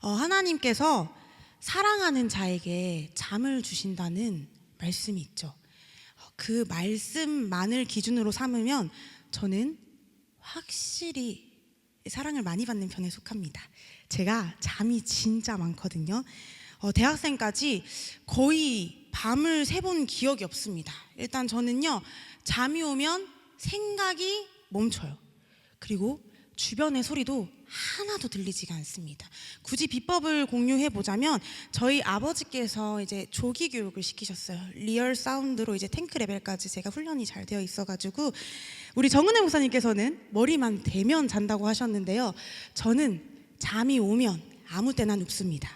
하나님께서 사랑하는 자에게 잠을 주신다는 말씀이 있죠. 그 말씀만을 기준으로 삼으면 저는 확실히 사랑을 많이 받는 편에 속합니다. 제가 잠이 진짜 많거든요. 대학생까지 거의 밤을 새본 기억이 없습니다. 일단 저는요, 잠이 오면 생각이 멈춰요. 그리고 주변의 소리도 하나도 들리지가 않습니다. 굳이 비법을 공유해 보자면 저희 아버지께서 이제 조기 교육을 시키셨어요. 리얼 사운드로 이제 탱크 레벨까지 제가 훈련이 잘 되어 있어가지고 우리 정은혜 목사님께서는 머리만 대면 잔다고 하셨는데요. 저는 잠이 오면 아무 때나 눕습니다.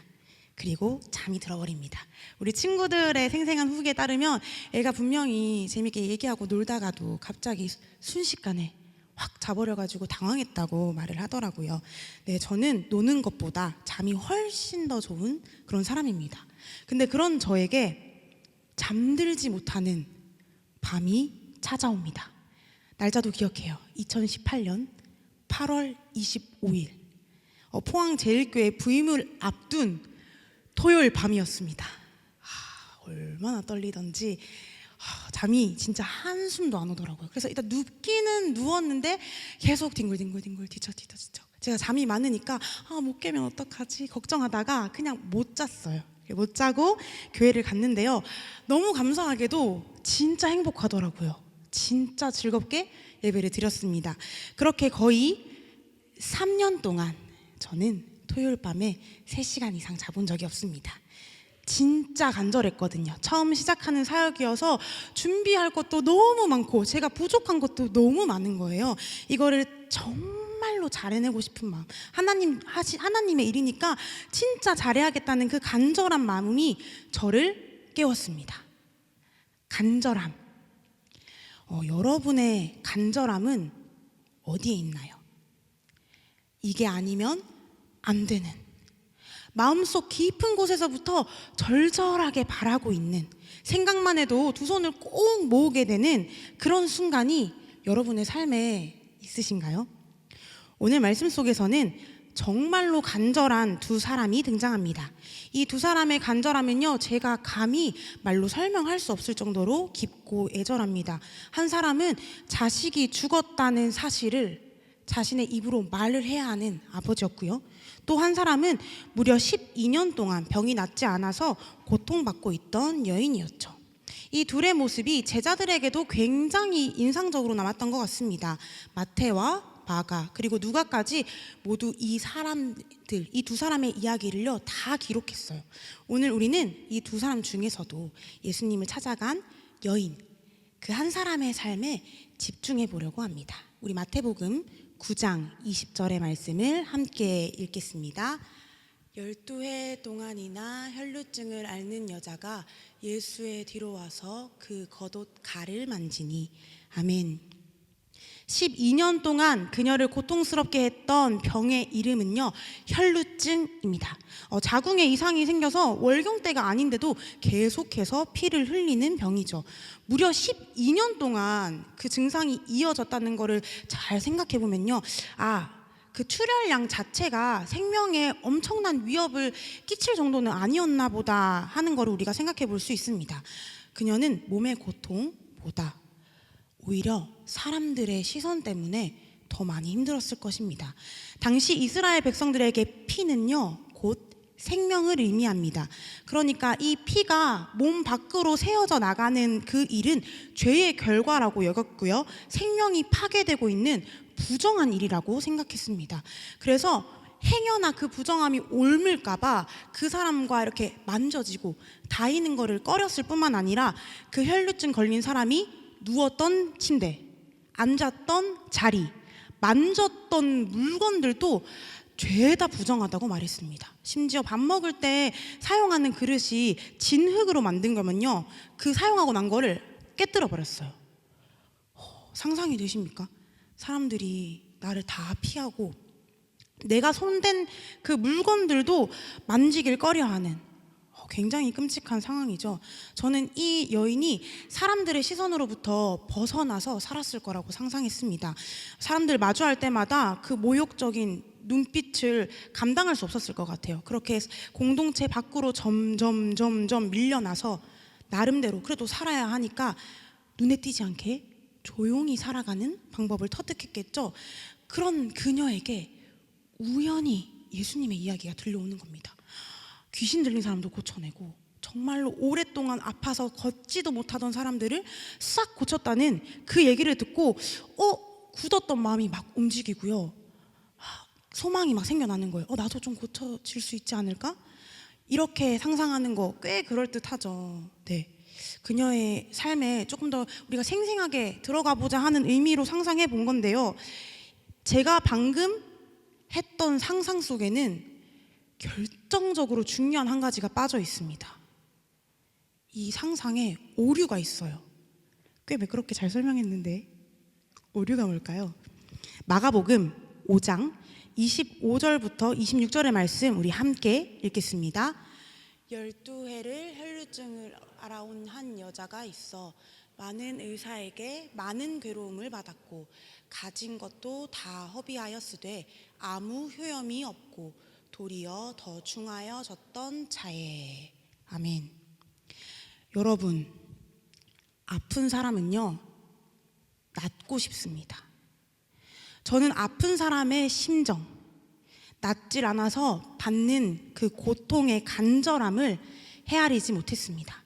그리고 잠이 들어버립니다. 우리 친구들의 생생한 후기에 따르면 애가 분명히 재밌게 얘기하고 놀다가도 갑자기 순식간에 확 자버려가지고 당황했다고 말을 하더라고요. 네, 저는 노는 것보다 잠이 훨씬 더 좋은 그런 사람입니다. 근데 그런 저에게 잠들지 못하는 밤이 찾아옵니다. 날짜도 기억해요. 2018년 8월 25일 포항제일교회 부임을 앞둔 토요일 밤이었습니다. 얼마나 떨리던지 잠이 진짜 한숨도 안 오더라고요. 그래서 일단 눕기는 누웠는데 계속 뒹굴뒹굴 뒤척. 제가 잠이 많으니까 못 깨면 어떡하지 걱정하다가 그냥 못 잤어요. 못 자고 교회를 갔는데요. 너무 감사하게도 진짜 행복하더라고요. 진짜 즐겁게 예배를 드렸습니다. 그렇게 거의 3년 동안 저는 토요일 밤에 3시간 이상 자본 적이 없습니다. 진짜 간절했거든요. 처음 시작하는 사역이어서 준비할 것도 너무 많고 제가 부족한 것도 너무 많은 거예요. 이거를 정말로 잘해내고 싶은 마음, 하나님의 일이니까 진짜 잘해야겠다는 그 간절한 마음이 저를 깨웠습니다. 간절함. 여러분의 간절함은 어디에 있나요? 이게 아니면 안 되는, 마음속 깊은 곳에서부터 절절하게 바라고 있는, 생각만 해도 두 손을 꼭 모으게 되는 그런 순간이 여러분의 삶에 있으신가요? 오늘 말씀 속에서는 정말로 간절한 두 사람이 등장합니다. 이 두 사람의 간절함은요, 제가 감히 말로 설명할 수 없을 정도로 깊고 애절합니다. 한 사람은 자식이 죽었다는 사실을 자신의 입으로 말을 해야 하는 아버지였고요. 또 한 사람은 무려 12년 동안 병이 낫지 않아서 고통받고 있던 여인이었죠. 이 둘의 모습이 제자들에게도 굉장히 인상적으로 남았던 것 같습니다. 마태와 마가 그리고 누가까지 모두 이 두 사람의 이야기를요 다 기록했어요. 오늘 우리는 이 두 사람 중에서도 예수님을 찾아간 여인, 그 한 사람의 삶에 집중해 보려고 합니다. 우리 마태복음 9장 20절의 말씀을 함께 읽겠습니다. 12해 동안이나 혈루증을 앓는 여자가 예수의 뒤로 와서 그 겉옷 가를 만지니. 아멘. 12년 동안 그녀를 고통스럽게 했던 병의 이름은요 혈루증입니다. 자궁에 이상이 생겨서 월경대가 아닌데도 계속해서 피를 흘리는 병이죠. 무려 12년 동안 그 증상이 이어졌다는 거를 잘 생각해 보면요, 그 출혈량 자체가 생명에 엄청난 위협을 끼칠 정도는 아니었나 보다 하는 거를 우리가 생각해 볼 수 있습니다. 그녀는 몸의 고통보다 오히려 사람들의 시선 때문에 더 많이 힘들었을 것입니다. 당시 이스라엘 백성들에게 피는요 곧 생명을 의미합니다. 그러니까 이 피가 몸 밖으로 새어져 나가는 그 일은 죄의 결과라고 여겼고요, 생명이 파괴되고 있는 부정한 일이라고 생각했습니다. 그래서 행여나 그 부정함이 옮을까봐 그 사람과 이렇게 만져지고 닿이는 거를 꺼렸을 뿐만 아니라 그 혈루증 걸린 사람이 누웠던 침대, 앉았던 자리, 만졌던 물건들도 죄다 부정하다고 말했습니다. 심지어 밥 먹을 때 사용하는 그릇이 진흙으로 만든 거면요, 그 사용하고 난 거를 깨뜨려 버렸어요. 상상이 되십니까? 사람들이 나를 다 피하고 내가 손댄 그 물건들도 만지길 꺼려하는 굉장히 끔찍한 상황이죠. 저는 이 여인이 사람들의 시선으로부터 벗어나서 살았을 거라고 상상했습니다. 사람들 마주할 때마다 그 모욕적인 눈빛을 감당할 수 없었을 것 같아요. 그렇게 공동체 밖으로 점점 밀려나서 나름대로 그래도 살아야 하니까 눈에 띄지 않게 조용히 살아가는 방법을 터득했겠죠. 그런 그녀에게 우연히 예수님의 이야기가 들려오는 겁니다. 귀신 들린 사람도 고쳐내고 정말로 오랫동안 아파서 걷지도 못하던 사람들을 싹 고쳤다는 그 얘기를 듣고 굳었던 마음이 막 움직이고요. 소망이 막 생겨나는 거예요. 나도 좀 고쳐질 수 있지 않을까? 이렇게 상상하는 거 꽤 그럴듯하죠. 네. 그녀의 삶에 조금 더 우리가 생생하게 들어가 보자 하는 의미로 상상해 본 건데요. 제가 방금 했던 상상 속에는 결정적으로 중요한 한 가지가 빠져 있습니다. 이 상상에 오류가 있어요. 꽤 매끄럽게 잘 설명했는데 오류가 뭘까요? 마가복음 5장 25절부터 26절의 말씀 우리 함께 읽겠습니다. 12해를 혈루증을 알아온 한 여자가 있어 많은 의사에게 많은 괴로움을 받았고 가진 것도 다 허비하였으되 아무 효험이 없고 도리어 더 중하여졌던 자에. 아멘. 여러분, 아픈 사람은요 낫고 싶습니다. 저는 아픈 사람의 심정, 낫질 않아서 받는 그 고통의 간절함을 헤아리지 못했습니다.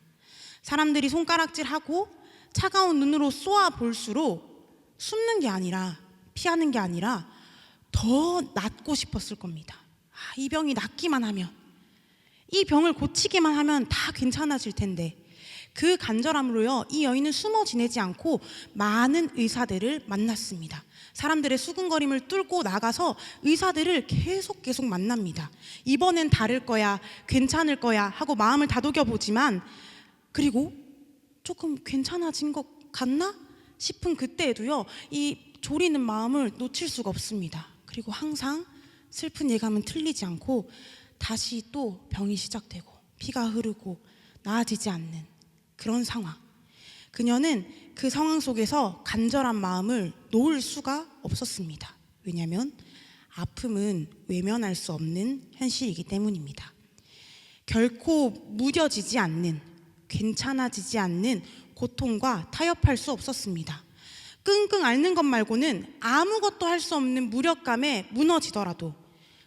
사람들이 손가락질하고 차가운 눈으로 쏘아 볼수록 숨는 게 아니라 피하는 게 아니라 더 낫고 싶었을 겁니다. 이 병이 낫기만 하면, 이 병을 고치기만 하면 다 괜찮아질 텐데, 그 간절함으로요 이 여인은 숨어 지내지 않고 많은 의사들을 만났습니다. 사람들의 수군거림을 뚫고 나가서 의사들을 계속 만납니다. 이번엔 다를 거야, 괜찮을 거야 하고 마음을 다독여 보지만, 그리고 조금 괜찮아진 것 같나 싶은 그때에도요 이 졸이는 마음을 놓칠 수가 없습니다. 그리고 항상 슬픈 예감은 틀리지 않고 다시 또 병이 시작되고 피가 흐르고 나아지지 않는 그런 상황. 그녀는 그 상황 속에서 간절한 마음을 놓을 수가 없었습니다. 왜냐하면 아픔은 외면할 수 없는 현실이기 때문입니다. 결코 무뎌지지 않는, 괜찮아지지 않는 고통과 타협할 수 없었습니다. 끙끙 앓는 것 말고는 아무것도 할 수 없는 무력감에 무너지더라도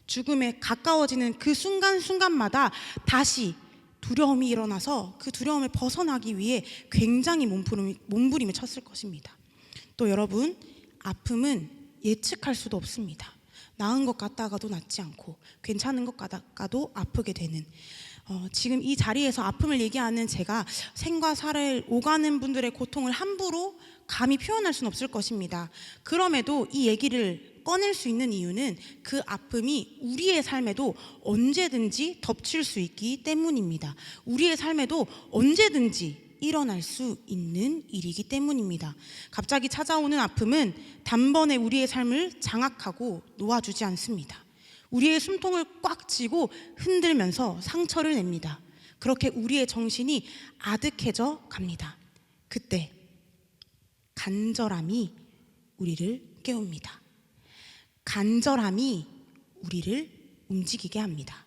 죽음에 가까워지는 그 순간순간마다 다시 두려움이 일어나서 그 두려움을 벗어나기 위해 굉장히 몸부림을 쳤을 것입니다. 또 여러분, 아픔은 예측할 수도 없습니다. 나은 것 같다가도 낫지 않고 괜찮은 것 같다가도 아프게 되는, 지금 이 자리에서 아픔을 얘기하는 제가 생과 사를 오가는 분들의 고통을 함부로 감히 표현할 수는 없을 것입니다. 그럼에도 이 얘기를 꺼낼 수 있는 이유는 그 아픔이 우리의 삶에도 언제든지 덮칠 수 있기 때문입니다. 우리의 삶에도 언제든지 일어날 수 있는 일이기 때문입니다. 갑자기 찾아오는 아픔은 단번에 우리의 삶을 장악하고 놓아주지 않습니다. 우리의 숨통을 꽉 쥐고 흔들면서 상처를 냅니다. 그렇게 우리의 정신이 아득해져 갑니다. 그때 간절함이 우리를 깨웁니다. 간절함이 우리를 움직이게 합니다.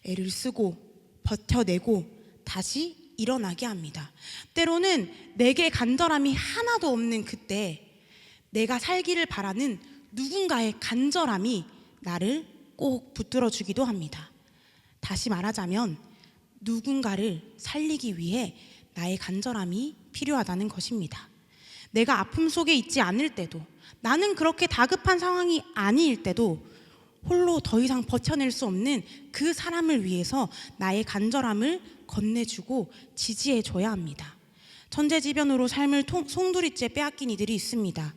애를 쓰고 버텨내고 다시 일어나게 합니다. 때로는 내게 간절함이 하나도 없는 그때 내가 살기를 바라는 누군가의 간절함이 나를 꼭 붙들어 주기도 합니다. 다시 말하자면 누군가를 살리기 위해 나의 간절함이 필요하다는 것입니다. 내가 아픔 속에 있지 않을 때도, 나는 그렇게 다급한 상황이 아닐 때도 홀로 더 이상 버텨낼 수 없는 그 사람을 위해서 나의 간절함을 건네주고 지지해줘야 합니다. 천재지변으로 삶을 송두리째 빼앗긴 이들이 있습니다.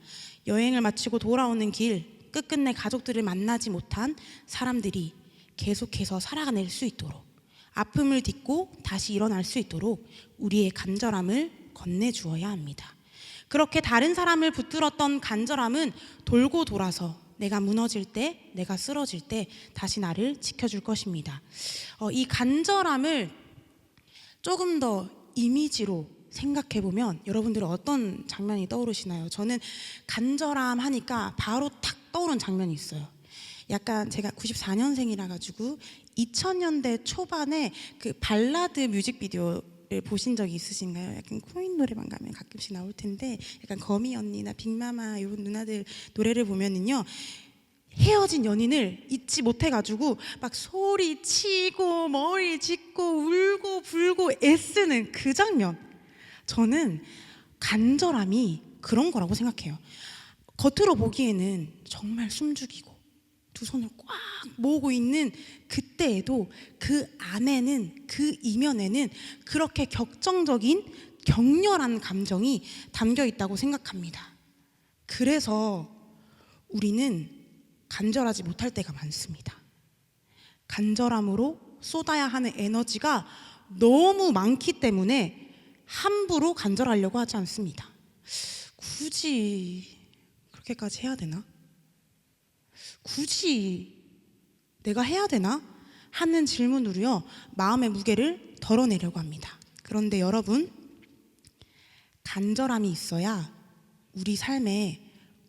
여행을 마치고 돌아오는 길 끝끝내 가족들을 만나지 못한 사람들이 계속해서 살아낼 수 있도록, 아픔을 딛고 다시 일어날 수 있도록 우리의 간절함을 건네주어야 합니다. 그렇게 다른 사람을 붙들었던 간절함은 돌고 돌아서 내가 무너질 때, 내가 쓰러질 때 다시 나를 지켜줄 것입니다. 이 간절함을 조금 더 이미지로 생각해보면 여러분들은 어떤 장면이 떠오르시나요? 저는 간절함 하니까 바로 탁 떠오른 장면이 있어요. 약간 제가 94년생이라 가지고 2000년대 초반에 그 발라드 뮤직비디오를 보신 적이 있으신가요? 약간 코인 노래방 가면 가끔씩 나올 텐데 약간 거미 언니나 빅마마 이런 누나들 노래를 보면은요, 헤어진 연인을 잊지 못해가지고 막 소리 치고 머리 짚고 울고 불고 애쓰는 그 장면, 저는 간절함이 그런 거라고 생각해요. 겉으로 보기에는 정말 숨죽이고 두 손을 꽉 모으고 있는 그때에도 그 안에는, 그 이면에는 그렇게 격정적인 격렬한 감정이 담겨 있다고 생각합니다. 그래서 우리는 간절하지 못할 때가 많습니다. 간절함으로 쏟아야 하는 에너지가 너무 많기 때문에 함부로 간절하려고 하지 않습니다. 굳이 그렇게까지 해야 되나? 굳이 내가 해야 되나? 하는 질문으로요, 마음의 무게를 덜어내려고 합니다. 그런데 여러분, 간절함이 있어야 우리 삶에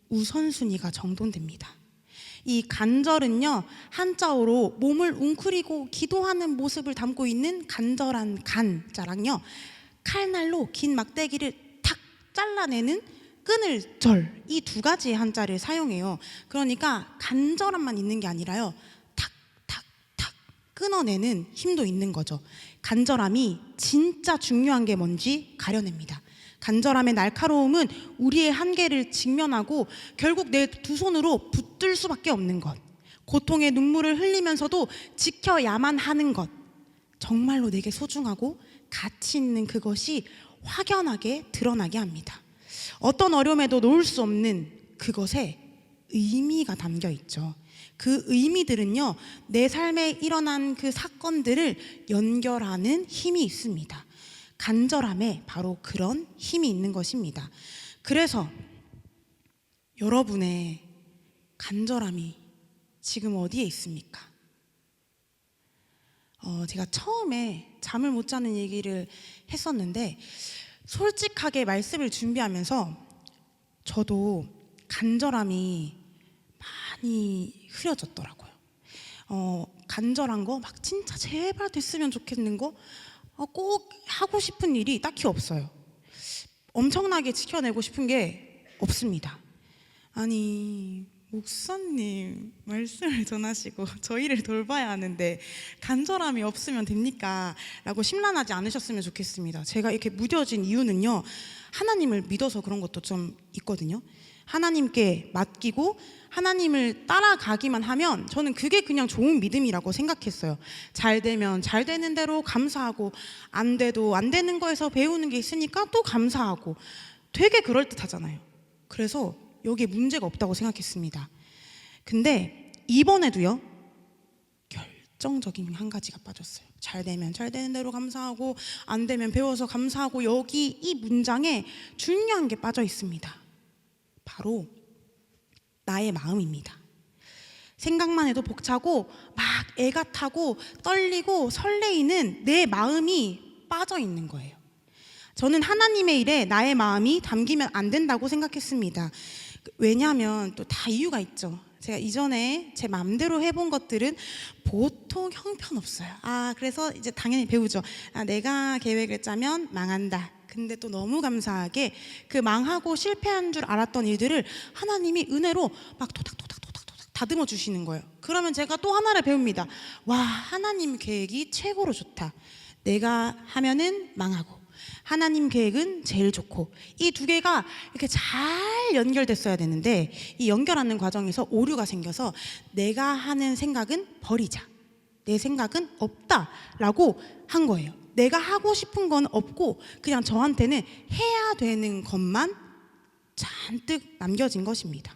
우선순위가 정돈됩니다. 이 간절은요, 한자어로 몸을 웅크리고 기도하는 모습을 담고 있는 간절한 간자랑요, 칼날로 긴 막대기를 탁 잘라내는 끊을 절, 이 두 가지의 한자를 사용해요. 그러니까 간절함만 있는 게 아니라요, 탁탁탁 끊어내는 힘도 있는 거죠. 간절함이 진짜 중요한 게 뭔지 가려냅니다. 간절함의 날카로움은 우리의 한계를 직면하고 결국 내 두 손으로 붙들 수밖에 없는 것, 고통의 눈물을 흘리면서도 지켜야만 하는 것, 정말로 내게 소중하고 가치 있는 그것이 확연하게 드러나게 합니다. 어떤 어려움에도 놓을 수 없는 그것에 의미가 담겨 있죠. 그 의미들은요, 내 삶에 일어난 그 사건들을 연결하는 힘이 있습니다. 간절함에 바로 그런 힘이 있는 것입니다. 그래서 여러분의 간절함이 지금 어디에 있습니까? 제가 처음에 잠을 못 자는 얘기를 했었는데, 솔직하게 말씀을 준비하면서 저도 간절함이 많이 흐려졌더라고요. 간절한 거 막 진짜 제발 됐으면 좋겠는 거, 꼭 하고 싶은 일이 딱히 없어요. 엄청나게 지켜내고 싶은 게 없습니다. 아니, 목사님 말씀을 전하시고 저희를 돌봐야 하는데 간절함이 없으면 됩니까? 라고 심란하지 않으셨으면 좋겠습니다. 제가 이렇게 무뎌진 이유는요, 하나님을 믿어서 그런 것도 좀 있거든요. 하나님께 맡기고 하나님을 따라가기만 하면 저는 그게 그냥 좋은 믿음이라고 생각했어요. 잘 되면 잘 되는 대로 감사하고, 안 돼도 안 되는 거에서 배우는 게 있으니까 또 감사하고, 되게 그럴듯하잖아요. 그래서 여기에 문제가 없다고 생각했습니다. 근데 이번에도요, 결정적인 한 가지가 빠졌어요. 잘 되면 잘 되는 대로 감사하고, 안 되면 배워서 감사하고, 여기 이 문장에 중요한 게 빠져 있습니다. 바로 나의 마음입니다. 생각만 해도 벅차고 막 애가 타고 떨리고 설레이는 내 마음이 빠져 있는 거예요. 저는 하나님의 일에 나의 마음이 담기면 안 된다고 생각했습니다. 왜냐하면 또 다 이유가 있죠. 제가 이전에 제 마음대로 해본 것들은 보통 형편없어요. 그래서 이제 당연히 배우죠. 내가 계획을 짜면 망한다. 근데 또 너무 감사하게 그 망하고 실패한 줄 알았던 일들을 하나님이 은혜로 막 토닥토닥 다듬어 주시는 거예요. 그러면 제가 또 하나를 배웁니다. 와, 하나님 계획이 최고로 좋다. 내가 하면은 망하고 하나님 계획은 제일 좋고, 이 두 개가 이렇게 잘 연결됐어야 되는데 이 연결하는 과정에서 오류가 생겨서 내가 하는 생각은 버리자, 내 생각은 없다라고 한 거예요. 내가 하고 싶은 건 없고 그냥 저한테는 해야 되는 것만 잔뜩 남겨진 것입니다.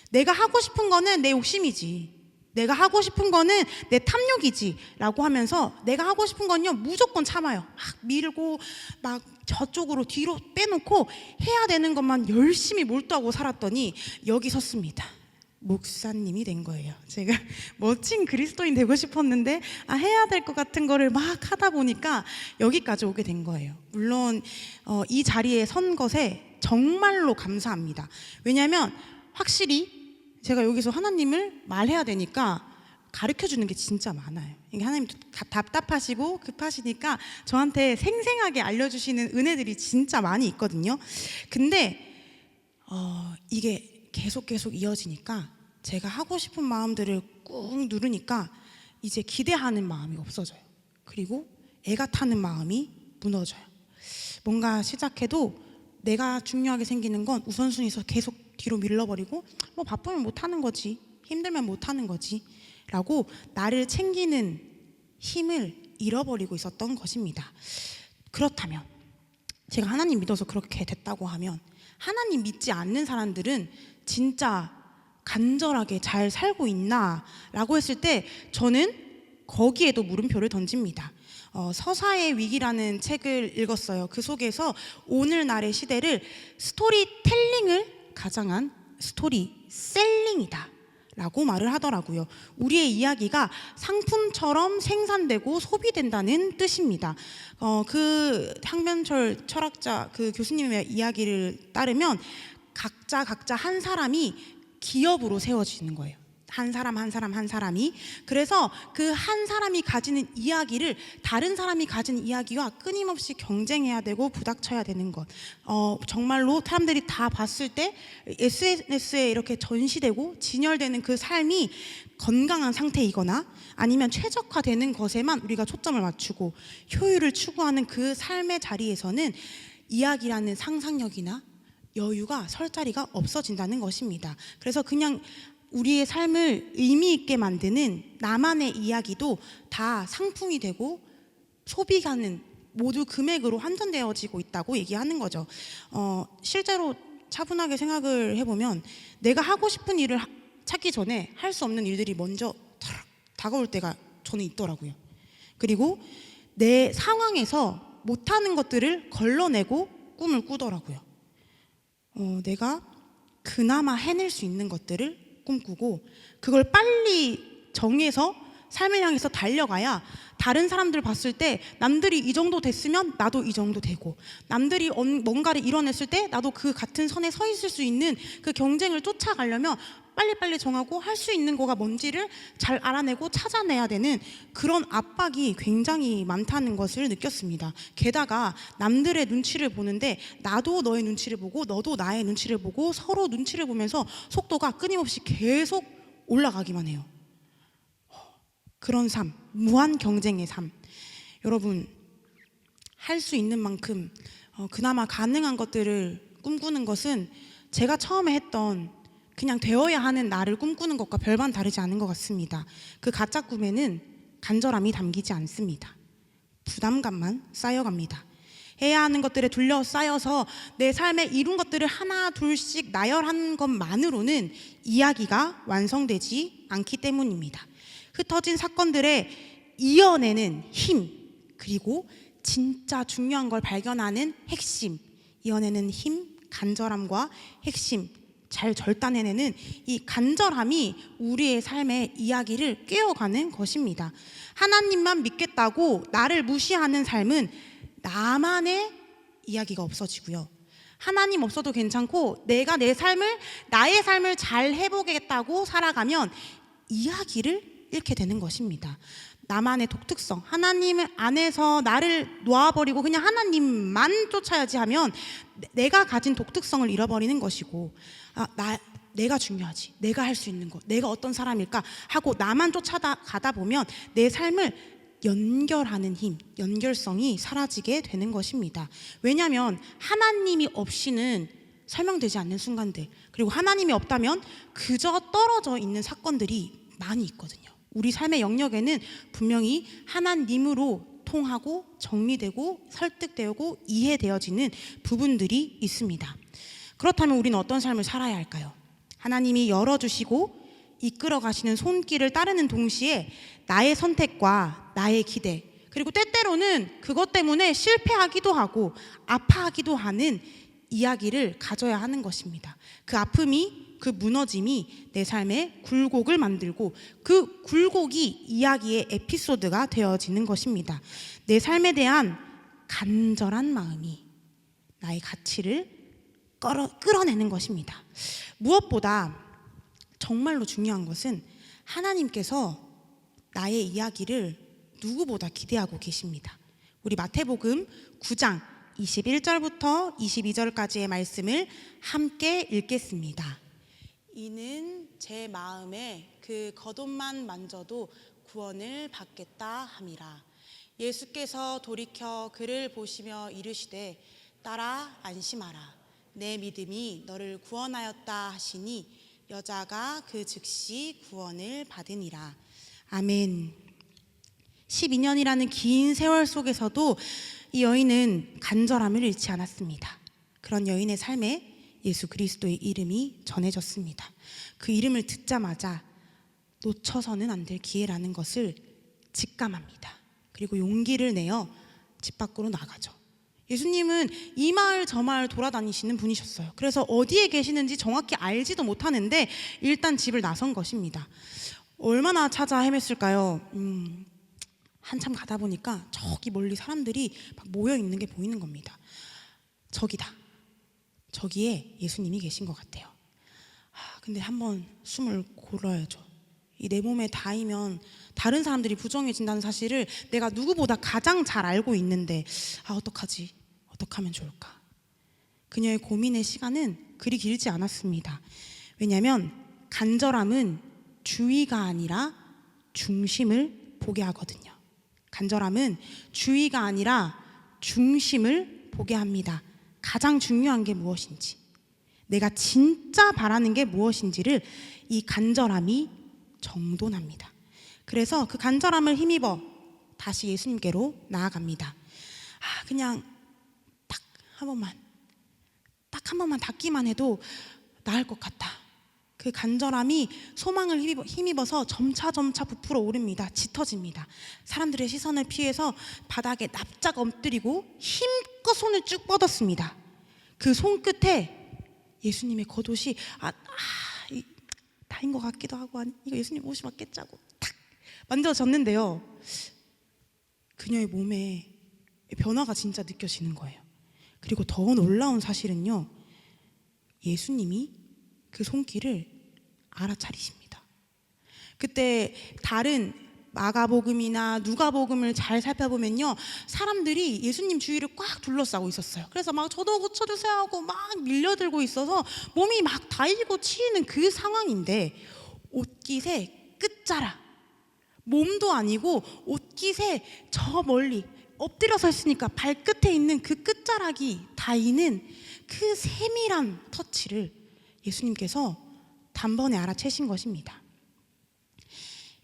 내가 하고 싶은 거는 내 욕심이지, 내가 하고 싶은 거는 내 탐욕이지 라고 하면서 내가 하고 싶은 건요 무조건 참아요. 막 밀고 막 저쪽으로 뒤로 빼놓고 해야 되는 것만 열심히 몰두하고 살았더니 여기 섰습니다. 목사님이 된 거예요. 제가 멋진 그리스도인 되고 싶었는데 해야 될 것 같은 거를 막 하다 보니까 여기까지 오게 된 거예요. 물론 이 자리에 선 것에 정말로 감사합니다. 왜냐하면 확실히 제가 여기서 하나님을 말해야 되니까 가르쳐 주는 게 진짜 많아요. 이게 하나님 답답하시고 급하시니까 저한테 생생하게 알려주시는 은혜들이 진짜 많이 있거든요. 근데 이게 계속 이어지니까 제가 하고 싶은 마음들을 꾹 누르니까 이제 기대하는 마음이 없어져요. 그리고 애가 타는 마음이 무너져요. 뭔가 시작해도 내가 중요하게 생기는 건 우선순위에서 계속 뒤로 밀려버리고 뭐 바쁘면 못하는 거지, 힘들면 못하는 거지 라고 나를 챙기는 힘을 잃어버리고 있었던 것입니다. 그렇다면 제가 하나님 믿어서 그렇게 됐다고 하면 하나님 믿지 않는 사람들은 진짜 간절하게 잘 살고 있나 라고 했을 때 저는 거기에도 물음표를 던집니다. 서사의 위기라는 책을 읽었어요. 그 속에서 오늘날의 시대를 스토리텔링을 가장한 스토리셀링이다 라고 말을 하더라고요. 우리의 이야기가 상품처럼 생산되고 소비된다는 뜻입니다. 그 황변철 철학자 그 교수님의 이야기를 따르면 각자 한 사람이 기업으로 세워지는 거예요. 한 사람이. 그래서 그 한 사람이 가지는 이야기를 다른 사람이 가진 이야기와 끊임없이 경쟁해야 되고 부닥쳐야 되는 것. 정말로 사람들이 다 봤을 때 SNS에 이렇게 전시되고 진열되는 그 삶이 건강한 상태이거나 아니면 최적화되는 것에만 우리가 초점을 맞추고 효율을 추구하는 그 삶의 자리에서는 이야기라는 상상력이나 여유가 설 자리가 없어진다는 것입니다. 그래서 그냥 우리의 삶을 의미 있게 만드는 나만의 이야기도 다 상품이 되고 소비가는 모두 금액으로 환전되어지고 있다고 얘기하는 거죠. 실제로 차분하게 생각을 해보면 내가 하고 싶은 일을 찾기 전에 할 수 없는 일들이 먼저 다가올 때가 저는 있더라고요. 그리고 내 상황에서 못하는 것들을 걸러내고 꿈을 꾸더라고요. 내가 그나마 해낼 수 있는 것들을 꿈꾸고 그걸 빨리 정해서 삶을 향해서 달려가야 다른 사람들 봤을 때 남들이 이 정도 됐으면 나도 이 정도 되고 남들이 뭔가를 이뤄냈을 때 나도 그 같은 선에 서 있을 수 있는 그 경쟁을 쫓아가려면 빨리빨리 정하고 할 수 있는 거가 뭔지를 잘 알아내고 찾아내야 되는 그런 압박이 굉장히 많다는 것을 느꼈습니다. 게다가 남들의 눈치를 보는데 나도 너의 눈치를 보고 너도 나의 눈치를 보고 서로 눈치를 보면서 속도가 끊임없이 계속 올라가기만 해요. 그런 삶, 무한 경쟁의 삶. 여러분, 할 수 있는 만큼 그나마 가능한 것들을 꿈꾸는 것은 제가 처음에 했던 그냥 되어야 하는 나를 꿈꾸는 것과 별반 다르지 않은 것 같습니다. 그 가짜 꿈에는 간절함이 담기지 않습니다. 부담감만 쌓여갑니다. 해야 하는 것들에 둘러싸여서 내 삶에 이룬 것들을 하나 둘씩 나열한 것만으로는 이야기가 완성되지 않기 때문입니다. 흩어진 사건들에 이어내는 힘, 그리고 진짜 중요한 걸 발견하는 핵심, 이어내는 힘, 간절함과 핵심, 잘 절단해내는 이 간절함이 우리의 삶의 이야기를 깨어가는 것입니다. 하나님만 믿겠다고 나를 무시하는 삶은 나만의 이야기가 없어지고요. 하나님 없어도 괜찮고 내가 나의 삶을 잘 해보겠다고 살아가면 이야기를 잃게 되는 것입니다. 나만의 독특성, 하나님 안에서 나를 놓아버리고 그냥 하나님만 쫓아야지 하면 내가 가진 독특성을 잃어버리는 것이고, 내가 중요하지, 내가 할 수 있는 것, 내가 어떤 사람일까 하고 나만 쫓아가다 보면 내 삶을 연결하는 힘, 연결성이 사라지게 되는 것입니다. 왜냐하면 하나님이 없이는 설명되지 않는 순간들, 그리고 하나님이 없다면 그저 떨어져 있는 사건들이 많이 있거든요. 우리 삶의 영역에는 분명히 하나님으로 통하고 정리되고 설득되고 이해되어지는 부분들이 있습니다. 그렇다면 우리는 어떤 삶을 살아야 할까요? 하나님이 열어주시고 이끌어 가시는 손길을 따르는 동시에 나의 선택과 나의 기대, 그리고 때때로는 그것 때문에 실패하기도 하고 아파하기도 하는 이야기를 가져야 하는 것입니다. 그 아픔이, 그 무너짐이 내 삶의 굴곡을 만들고 그 굴곡이 이야기의 에피소드가 되어지는 것입니다. 내 삶에 대한 간절한 마음이 나의 가치를 끌어내는 것입니다. 무엇보다 정말로 중요한 것은 하나님께서 나의 이야기를 누구보다 기대하고 계십니다. 우리 마태복음 9장 21절부터 22절까지의 말씀을 함께 읽겠습니다. 이는 제 마음에 그 겉옷만 만져도 구원을 받겠다 함이라. 예수께서 돌이켜 그를 보시며 이르시되 따라 안심하라. 내 믿음이 너를 구원하였다 하시니 여자가 그 즉시 구원을 받으니라. 아멘. 12년이라는 긴 세월 속에서도 이 여인은 간절함을 잃지 않았습니다. 그런 여인의 삶에 예수 그리스도의 이름이 전해졌습니다. 그 이름을 듣자마자 놓쳐서는 안 될 기회라는 것을 직감합니다. 그리고 용기를 내어 집 밖으로 나가죠. 예수님은 이 마을 저 마을 돌아다니시는 분이셨어요. 그래서 어디에 계시는지 정확히 알지도 못하는데 일단 집을 나선 것입니다. 얼마나 찾아 헤맸을까요? 한참 가다 보니까 저기 멀리 사람들이 막 모여 있는 게 보이는 겁니다. 저기다. 저기에 예수님이 계신 것 같아요. 근데 한번 숨을 고르야죠. 이 내 몸에 닿으면 다른 사람들이 부정해진다는 사실을 내가 누구보다 가장 잘 알고 있는데 어떡하지? 어떻게 하면 좋을까? 그녀의 고민의 시간은 그리 길지 않았습니다. 왜냐하면 간절함은 주의가 아니라 중심을 보게 하거든요. 간절함은 주의가 아니라 중심을 보게 합니다. 가장 중요한 게 무엇인지, 내가 진짜 바라는 게 무엇인지를 이 간절함이 정돈합니다. 그래서 그 간절함을 힘입어 다시 예수님께로 나아갑니다. 그냥 딱 한 번만 닿기만 해도 나을 것 같다. 그 간절함이 소망을 힘입어서 점차 부풀어 오릅니다. 짙어집니다. 사람들의 시선을 피해서 바닥에 납작 엎드리고 힘껏 손을 쭉 뻗었습니다. 그 손끝에 예수님의 겉옷이 다인 것 같기도 하고, 이거 예수님 옷이 맞겠지 하고 탁 만져졌는데요. 그녀의 몸에 변화가 진짜 느껴지는 거예요. 그리고 더 놀라운 사실은요, 예수님이 그 손길을 알아차리십니다. 그때 다른 마가복음이나 누가복음을 잘 살펴보면요, 사람들이 예수님 주위를 꽉 둘러싸고 있었어요. 그래서 막 저도 고쳐주세요 하고 막 밀려들고 있어서 몸이 막 다이고 치이는 그 상황인데, 옷깃의 끝자락, 몸도 아니고 옷깃의 저 멀리 엎드려서 있으니까 발끝에 있는 그 끝자락이 닿이는 그 세밀한 터치를 예수님께서 단번에 알아채신 것입니다.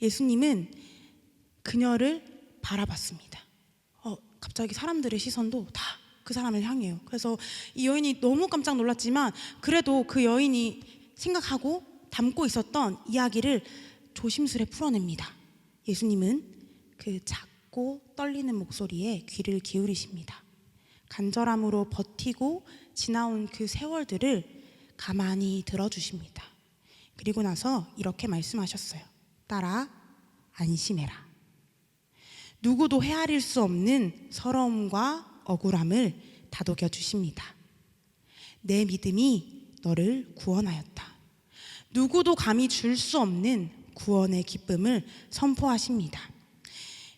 예수님은 그녀를 바라봤습니다. 갑자기 사람들의 시선도 다 그 사람을 향해요. 그래서 이 여인이 너무 깜짝 놀랐지만 그래도 그 여인이 생각하고 담고 있었던 이야기를 조심스레 풀어냅니다. 예수님은 그 작고 떨리는 목소리에 귀를 기울이십니다. 간절함으로 버티고 지나온 그 세월들을 가만히 들어주십니다. 그리고 나서 이렇게 말씀하셨어요. 따라 안심해라. 누구도 헤아릴 수 없는 서러움과 억울함을 다독여 주십니다. 내 믿음이 너를 구원하였다. 누구도 감히 줄 수 없는 구원의 기쁨을 선포하십니다.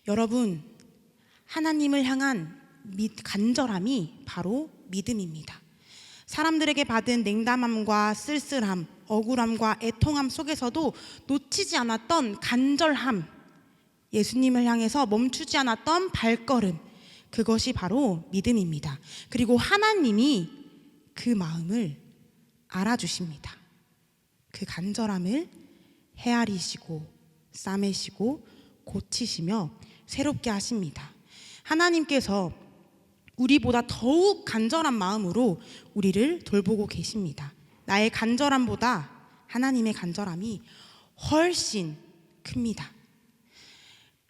여러분, 하나님을 향한 간절함이 바로 믿음입니다. 사람들에게 받은 냉담함과 쓸쓸함, 억울함과 애통함 속에서도 놓치지 않았던 간절함, 예수님을 향해서 멈추지 않았던 발걸음, 그것이 바로 믿음입니다. 그리고 하나님이 그 마음을 알아주십니다. 그 간절함을 헤아리시고 싸매시고 고치시며 새롭게 하십니다. 하나님께서 우리보다 더욱 간절한 마음으로 우리를 돌보고 계십니다. 나의 간절함보다 하나님의 간절함이 훨씬 큽니다.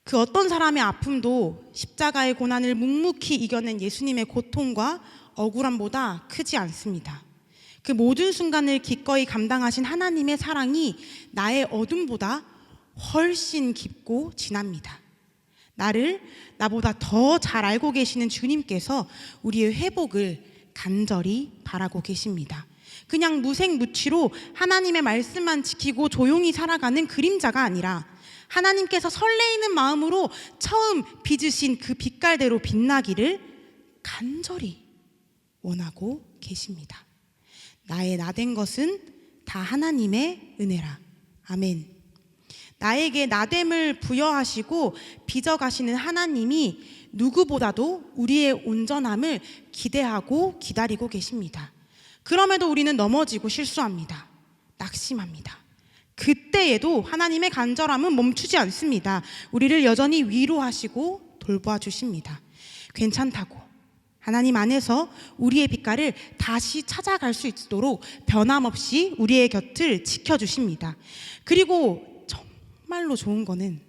그 어떤 사람의 아픔도 십자가의 고난을 묵묵히 이겨낸 예수님의 고통과 억울함보다 크지 않습니다. 그 모든 순간을 기꺼이 감당하신 하나님의 사랑이 나의 어둠보다 훨씬 깊고 진합니다. 나를 나보다 더 잘 알고 계시는 주님께서 우리의 회복을 간절히 바라고 계십니다. 그냥 무색무취로 하나님의 말씀만 지키고 조용히 살아가는 그림자가 아니라 하나님께서 설레이는 마음으로 처음 빚으신 그 빛깔대로 빛나기를 간절히 원하고 계십니다. 나의 나된 것은 다 하나님의 은혜라. 아멘. 나에게 나됨을 부여하시고 빚어가시는 하나님이 누구보다도 우리의 온전함을 기대하고 기다리고 계십니다. 그럼에도 우리는 넘어지고 실수합니다. 낙심합니다. 그때에도 하나님의 간절함은 멈추지 않습니다. 우리를 여전히 위로하시고 돌보아 주십니다. 괜찮다고 하나님 안에서 우리의 빛깔을 다시 찾아갈 수 있도록 변함없이 우리의 곁을 지켜주십니다. 그리고 정말로 좋은 거는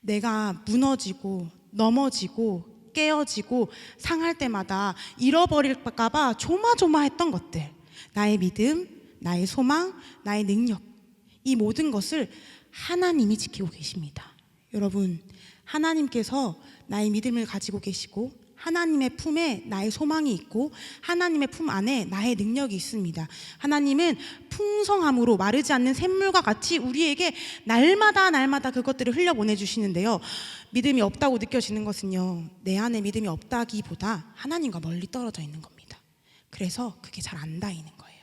내가 무너지고 넘어지고 깨어지고 상할 때마다 잃어버릴까 봐 조마조마했던 것들, 나의 믿음, 나의 소망, 나의 능력, 이 모든 것을 하나님이 지키고 계십니다. 여러분, 하나님께서 나의 믿음을 가지고 계시고 하나님의 품에 나의 소망이 있고 하나님의 품 안에 나의 능력이 있습니다. 하나님은 풍성함으로 마르지 않는 샘물과 같이 우리에게 날마다 그것들을 흘려보내주시는데요, 믿음이 없다고 느껴지는 것은요, 내 안에 믿음이 없다기보다 하나님과 멀리 떨어져 있는 겁니다. 그래서 그게 잘 안 닿이는 거예요.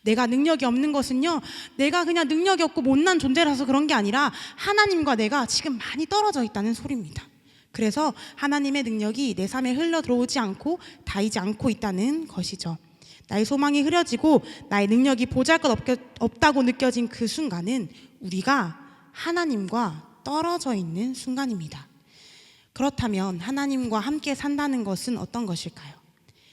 내가 능력이 없는 것은요, 내가 그냥 능력이 없고 못난 존재라서 그런 게 아니라 하나님과 내가 지금 많이 떨어져 있다는 소리입니다. 그래서 하나님의 능력이 내 삶에 흘러 들어오지 않고 닿이지 않고 있다는 것이죠. 나의 소망이 흐려지고 나의 능력이 보잘것없다고 느껴진 그 순간은 우리가 하나님과 떨어져 있는 순간입니다. 그렇다면 하나님과 함께 산다는 것은 어떤 것일까요?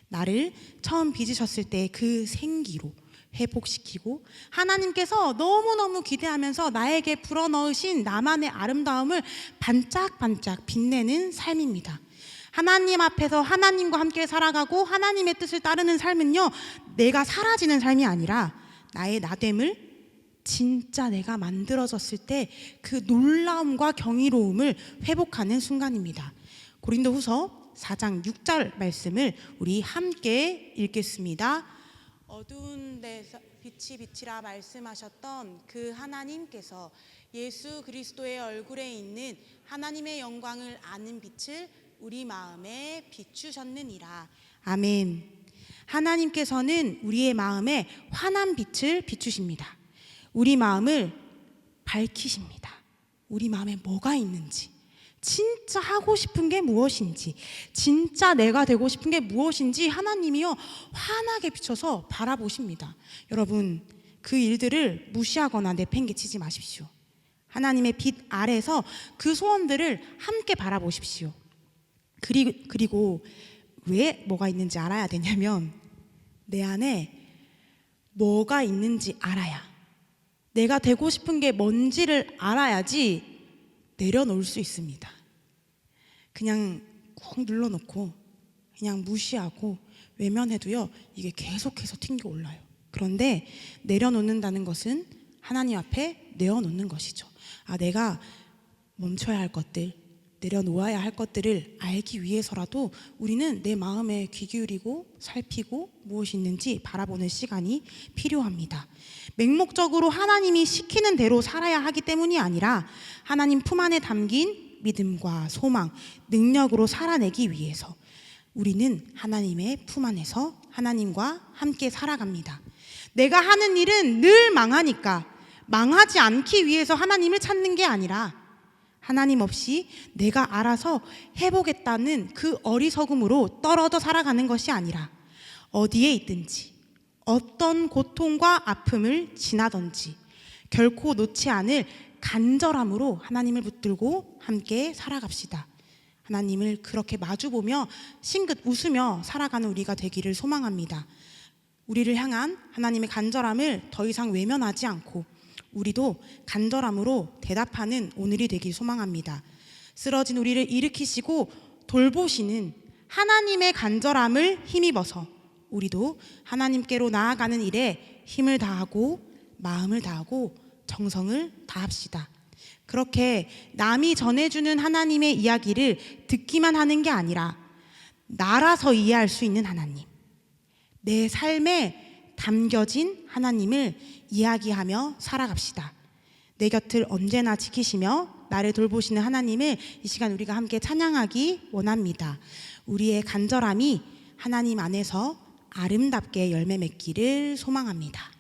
나를 처음 빚으셨을 때 그 생기로 회복시키고 하나님께서 너무너무 기대하면서 나에게 불어넣으신 나만의 아름다움을 반짝반짝 빛내는 삶입니다. 하나님 앞에서 하나님과 함께 살아가고 하나님의 뜻을 따르는 삶은요, 내가 사라지는 삶이 아니라 나의 나됨을 진짜 내가 만들어졌을 때 그 놀라움과 경이로움을 회복하는 순간입니다. 고린도후서 4장 6절 말씀을 우리 함께 읽겠습니다. 어두운 데서 빛이라 말씀하셨던 그 하나님께서 예수 그리스도의 얼굴에 있는 하나님의 영광을 아는 빛을 우리 마음에 비추셨느니라. 아멘. 하나님께서는 우리의 마음에 환한 빛을 비추십니다. 우리 마음을 밝히십니다. 우리 마음에 뭐가 있는지, 진짜 하고 싶은 게 무엇인지, 진짜 내가 되고 싶은 게 무엇인지 하나님이요 환하게 비춰서 바라보십니다. 여러분, 그 일들을 무시하거나 내팽개치지 마십시오. 하나님의 빛 아래서 그 소원들을 함께 바라보십시오. 그리고 왜 뭐가 있는지 알아야 되냐면, 내 안에 뭐가 있는지 알아야, 내가 되고 싶은 게 뭔지를 알아야지 내려놓을 수 있습니다. 그냥 꾹 눌러놓고 그냥 무시하고 외면해도요, 이게 계속해서 튕겨 올라요. 그런데 내려놓는다는 것은 하나님 앞에 내어놓는 것이죠. 내가 멈춰야 할 것들, 내려놓아야 할 것들을 알기 위해서라도 우리는 내 마음에 귀 기울이고 살피고 무엇이 있는지 바라보는 시간이 필요합니다. 맹목적으로 하나님이 시키는 대로 살아야 하기 때문이 아니라 하나님 품 안에 담긴 믿음과 소망, 능력으로 살아내기 위해서 우리는 하나님의 품 안에서 하나님과 함께 살아갑니다. 내가 하는 일은 늘 망하니까 망하지 않기 위해서 하나님을 찾는 게 아니라 하나님 없이 내가 알아서 해보겠다는 그 어리석음으로 떨어져 살아가는 것이 아니라 어디에 있든지 어떤 고통과 아픔을 지나든지 결코 놓지 않을 간절함으로 하나님을 붙들고 함께 살아갑시다. 하나님을 그렇게 마주보며 싱긋 웃으며 살아가는 우리가 되기를 소망합니다. 우리를 향한 하나님의 간절함을 더 이상 외면하지 않고 우리도 간절함으로 대답하는 오늘이 되길 소망합니다. 쓰러진 우리를 일으키시고 돌보시는 하나님의 간절함을 힘입어서 우리도 하나님께로 나아가는 일에 힘을 다하고 마음을 다하고 정성을 다합시다. 그렇게 남이 전해주는 하나님의 이야기를 듣기만 하는 게 아니라 나라서 이해할 수 있는 하나님, 내 삶에 담겨진 하나님을 이야기하며 살아갑시다. 내 곁을 언제나 지키시며 나를 돌보시는 하나님을 이 시간 우리가 함께 찬양하기 원합니다. 우리의 간절함이 하나님 안에서 아름답게 열매 맺기를 소망합니다.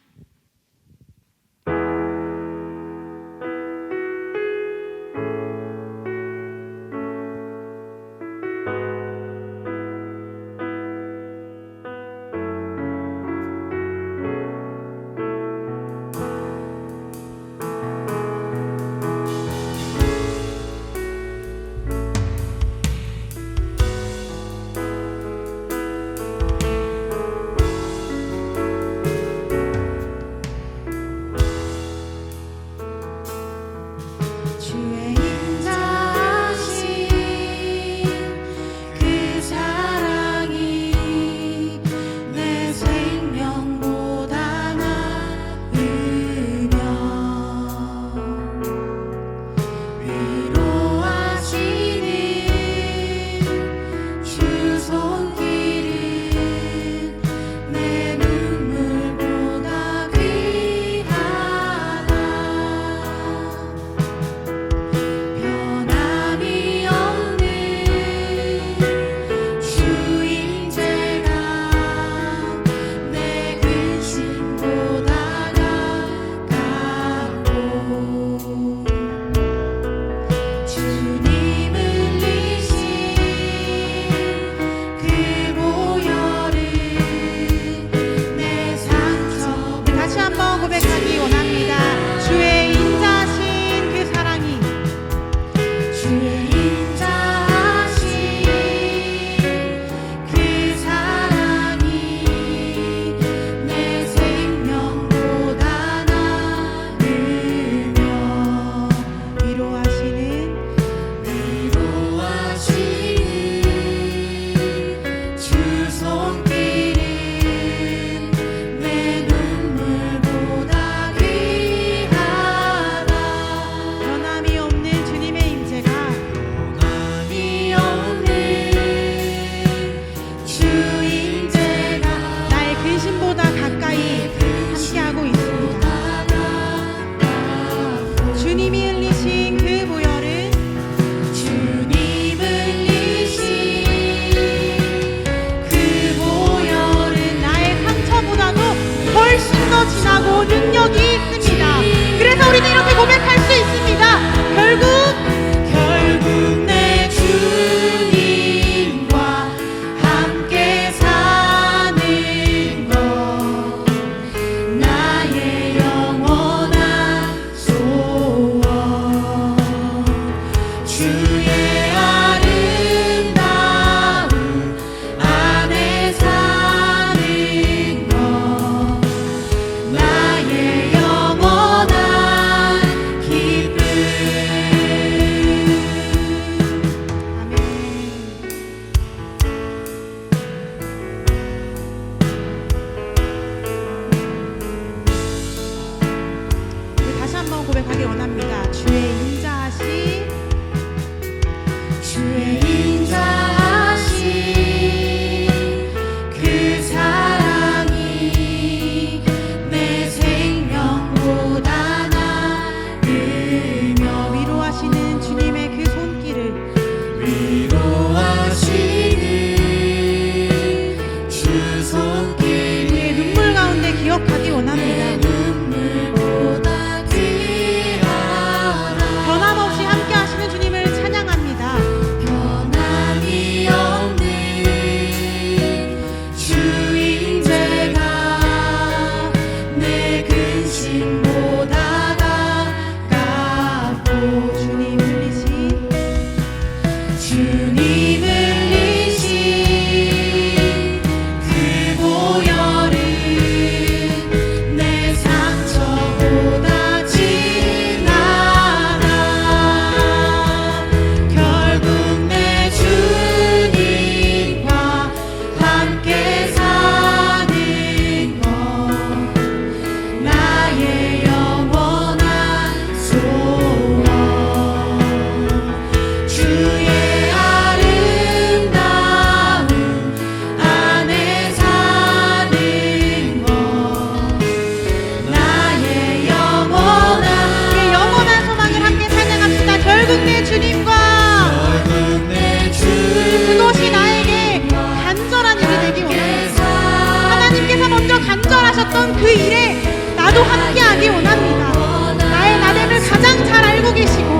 하셨던 그 일에 나도 함께하기 원합니다. 나의 나됨을 가장 잘 알고 계시고